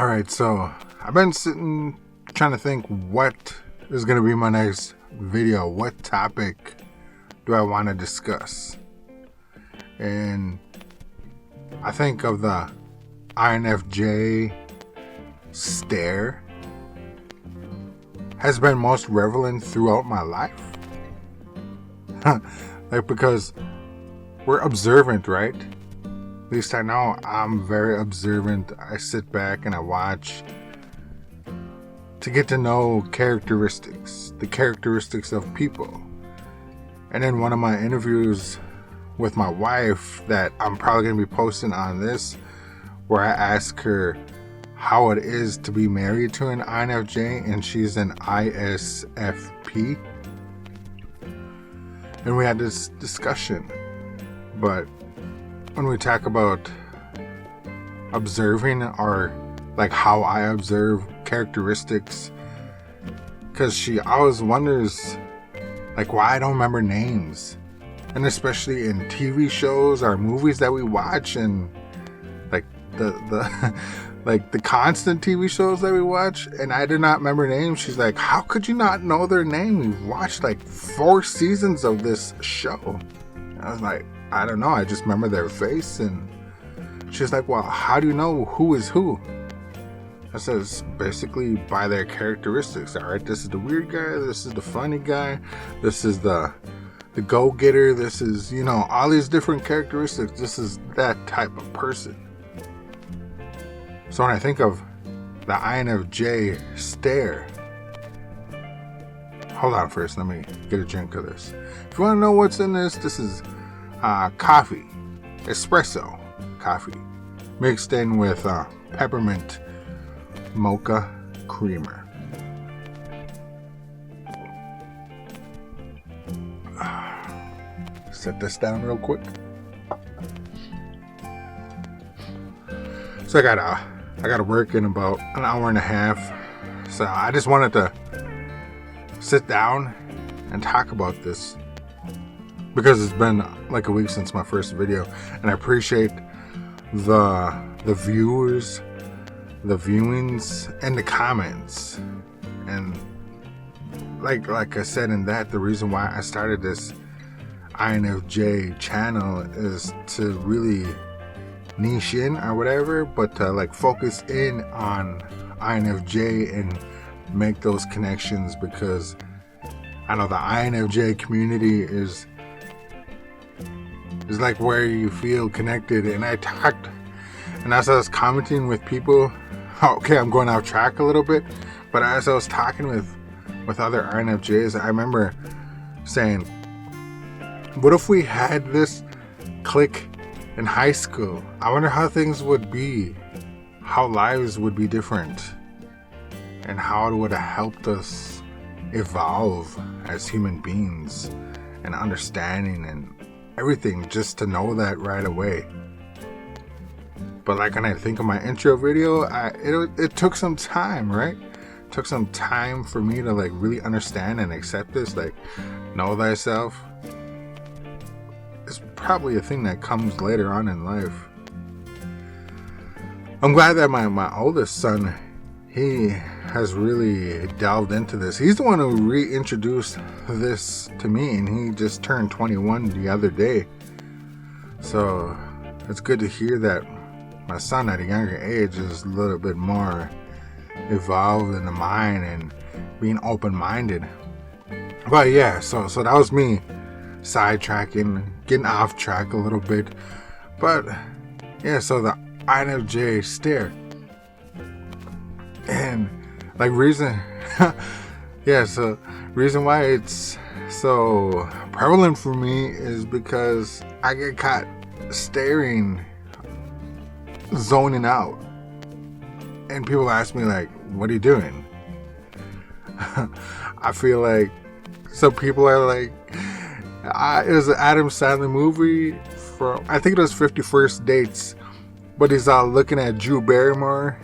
Alright, so I've been sitting trying to think what is going to be my next video. What topic do I want to discuss? And I think of the INFJ stare has been most relevant throughout my life. Because we're observant, right? At least I know I'm very observant. I sit back and I watch to get to know the characteristics of people. And in one of my interviews with my wife that I'm probably going to be posting on this, where I ask her how it is to be married to an INFJ, and she's an ISFP. And we had this discussion. But when we talk about observing, or like how I observe characteristics, because she always wonders like why I don't remember names, and especially in TV shows or movies that we watch, and like the like the constant TV shows that we watch, and I did not remember names. She's like, how could you not know their name? You've watched like 4 seasons of this show. And I was like, I don't know, I just remember their face. And she's like, well, how do you know who is who? I says, basically by their characteristics. All right, this is the weird guy, this is the funny guy, this is the go-getter, this is, all these different characteristics. This is that type of person. So when I think of the INFJ stare, hold on first, let me get a drink of this. If you want to know what's in this is coffee, espresso coffee, mixed in with peppermint mocha creamer. Set this down real quick. So I gotta work in about an hour and a half. So I just wanted to sit down and talk about this, because it's been like a week since my first video, and I appreciate the viewers, the viewings, and the comments. And like I said in that, the reason why I started this INFJ channel is to really niche in or whatever, but to like focus in on INFJ and make those connections, because I know the INFJ community is like where you feel connected. And I talked, and as I was commenting with people, okay, I'm going off track a little bit, but as I was talking with other INFJs, I remember saying, what if we had this clique in high school? I wonder how things would be, how lives would be different, and how it would have helped us evolve as human beings, and understanding and everything, just to know that right away. But like when I think of my intro video, it took some time, right? It took some time for me to like really understand and accept this, like know thyself. It's probably a thing that comes later on in life. I'm glad that my oldest son, he has really delved into this. He's the one who reintroduced this to me, and he just turned 21 the other day. So it's good to hear that my son at a younger age is a little bit more evolved in the mind and being open-minded. But yeah, so that was me sidetracking, getting off track a little bit. But yeah, so the INFJ stare, and like reason reason why it's so prevalent for me is because I get caught staring, zoning out, and people ask me like, what are you doing? I feel like some people are like, it was an Adam Sandler movie from, I think it was 50 First Dates, but he's looking at Drew Barrymore,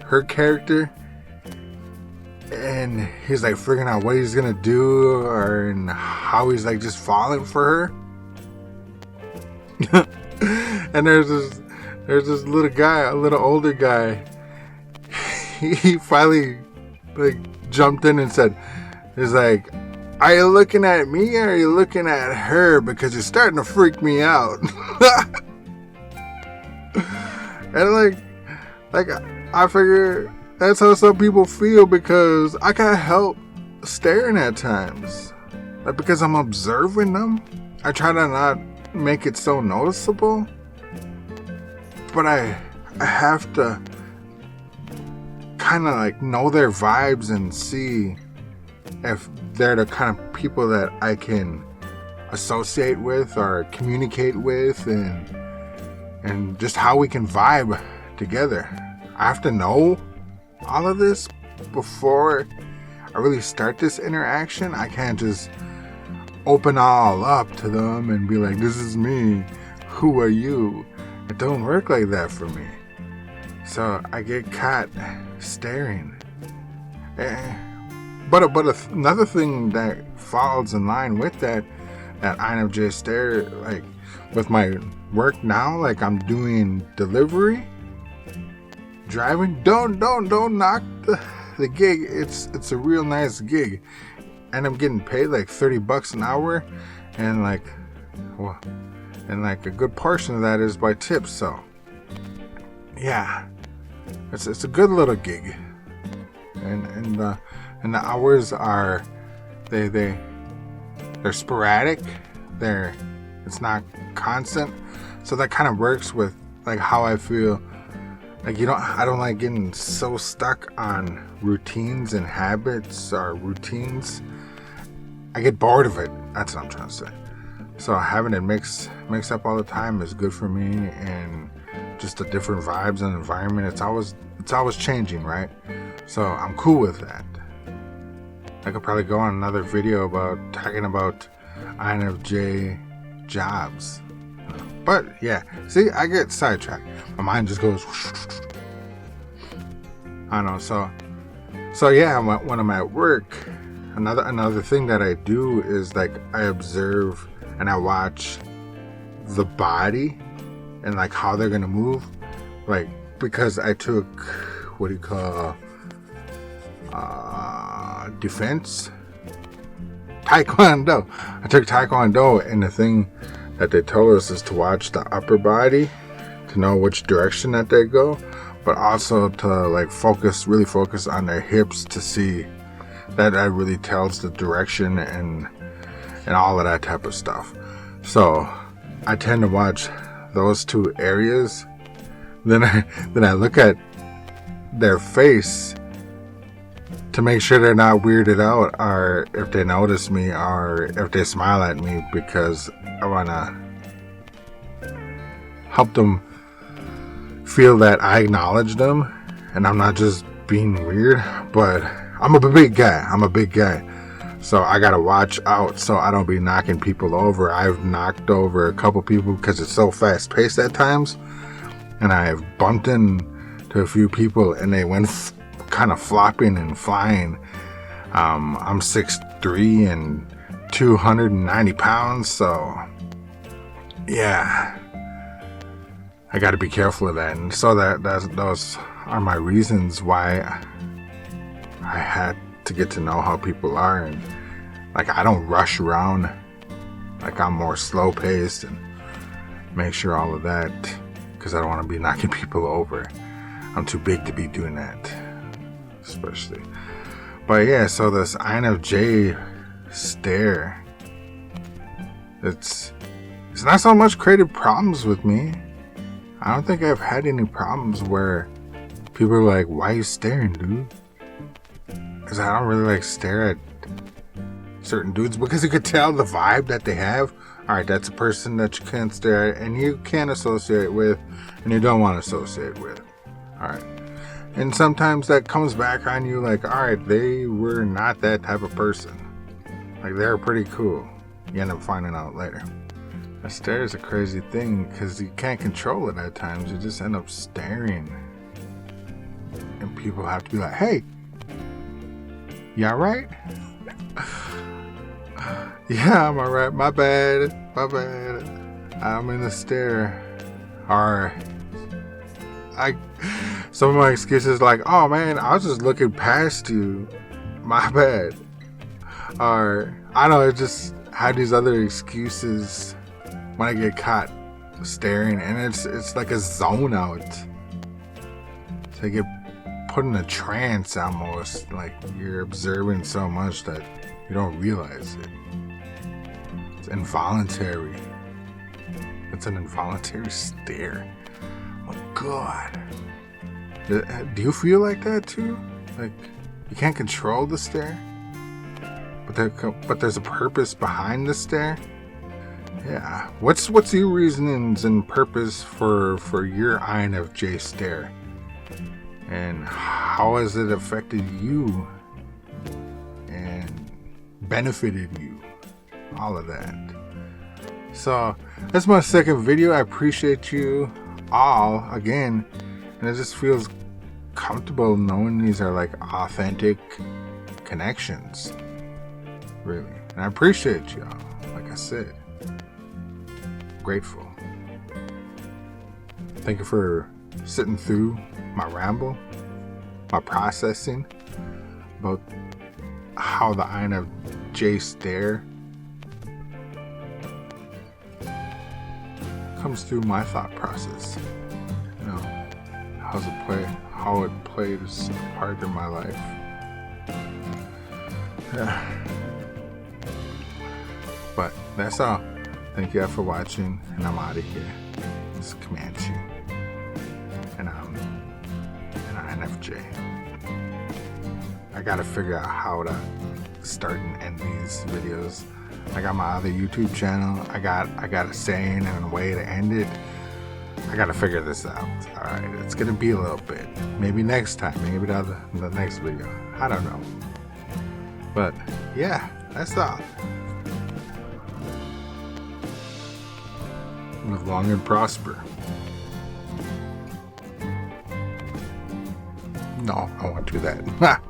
her character, and he's like figuring out what he's gonna do, and how he's like just falling for her. And there's this little guy, a little older guy, he finally like jumped in and said, he's like, are you looking at me or are you looking at her? Because you're starting to freak me out. And like I figure that's how some people feel, because I can't help staring at times. Like, because I'm observing them, I try to not make it so noticeable. But I have to kind of like know their vibes and see if they're the kind of people that I can associate with or communicate with, and just how we can vibe together. I have to know all of this before I really start this interaction. I can't just open all up to them and be like, this is me, who are you? It don't work like that for me. So I get caught staring. But another thing that falls in line with that INFJ stare, like with my work now, like I'm doing delivery, driving. Don't knock the gig. It's a real nice gig, and I'm getting paid like $30 an hour, and like a good portion of that is by tips. So yeah, it's a good little gig, and the hours are they're sporadic. It's not constant, so that kind of works with like how I feel. Like, I don't like getting so stuck on routines and habits or routines. I get bored of it. That's what I'm trying to say. So having it mix up all the time is good for me, and just the different vibes and environment. It's always changing, right? So I'm cool with that. I could probably go on another video about talking about INFJ jobs. But yeah, see, I get sidetracked. My mind just goes. I don't know. So yeah, when I'm at work, another thing that I do is like I observe and I watch the body and like how they're gonna move. Like, because I took defense Taekwondo. I took Taekwondo, and the thing that they told us is to watch the upper body to know which direction that they go, but also to like really focus on their hips to see that really tells the direction and all of that type of stuff. So I tend to watch those two areas. Then I look at their face to make sure they're not weirded out, or if they notice me, or if they smile at me, because I want to help them feel that I acknowledge them and I'm not just being weird. But I'm a big guy, so I gotta watch out so I don't be knocking people over. I've knocked over a couple people because it's so fast paced at times, and I've bumped into a few people and they went kind of flopping and flying. I'm 6'3" and 290 pounds, so yeah, I got to be careful of that. And so those are my reasons why I had to get to know how people are, and like I don't rush around. Like, I'm more slow paced and make sure all of that, because I don't want to be knocking people over. I'm too big to be doing that, especially. But yeah, so this INFJ stare, it's not so much created problems with me. I don't think I've had any problems where people are like, why are you staring, dude? Because I don't really like stare at certain dudes, because you could tell the vibe that they have. Alright, that's a person that you can't stare at and you can't associate with and you don't want to associate with. Alright. And sometimes that comes back on you like, alright, they were not that type of person. Like, they're pretty cool. You end up finding out later. A stare is a crazy thing because you can't control it at times. You just end up staring. And people have to be like, hey, you alright? Yeah, I'm alright. My bad. I'm in a stare. Or I some of my excuses like, oh man, I was just looking past you. My bad. Or I don't know, I just had these other excuses when I get caught staring, and it's like a zone out. So I get put in a trance almost, like you're observing so much that you don't realize it. It's involuntary. It's an involuntary stare. Oh my God. Do you feel like that too? Like you can't control the stare? But there's a purpose behind the stare? Yeah. What's your reasonings and purpose for your INFJ stare? And how has it affected you and benefited you? All of that. So that's my second video. I appreciate you all again, and it just feels comfortable knowing these are like authentic connections, really. And I appreciate y'all. Like I said, grateful. Thank you for sitting through my ramble, my processing about how the INFJ stare comes through my thought process. You know, how it plays a part in my life. Yeah. But that's all. Thank you all for watching, and I'm out of here. It's Comanche, and I'm an INFJ. I gotta figure out how to start and end these videos. I got my other YouTube channel. I got a saying and a way to end it. I gotta figure this out. Alright, it's gonna be a little bit. Maybe next time, maybe the next video. I don't know. But yeah, that's all. Live long and prosper. No, I won't do that.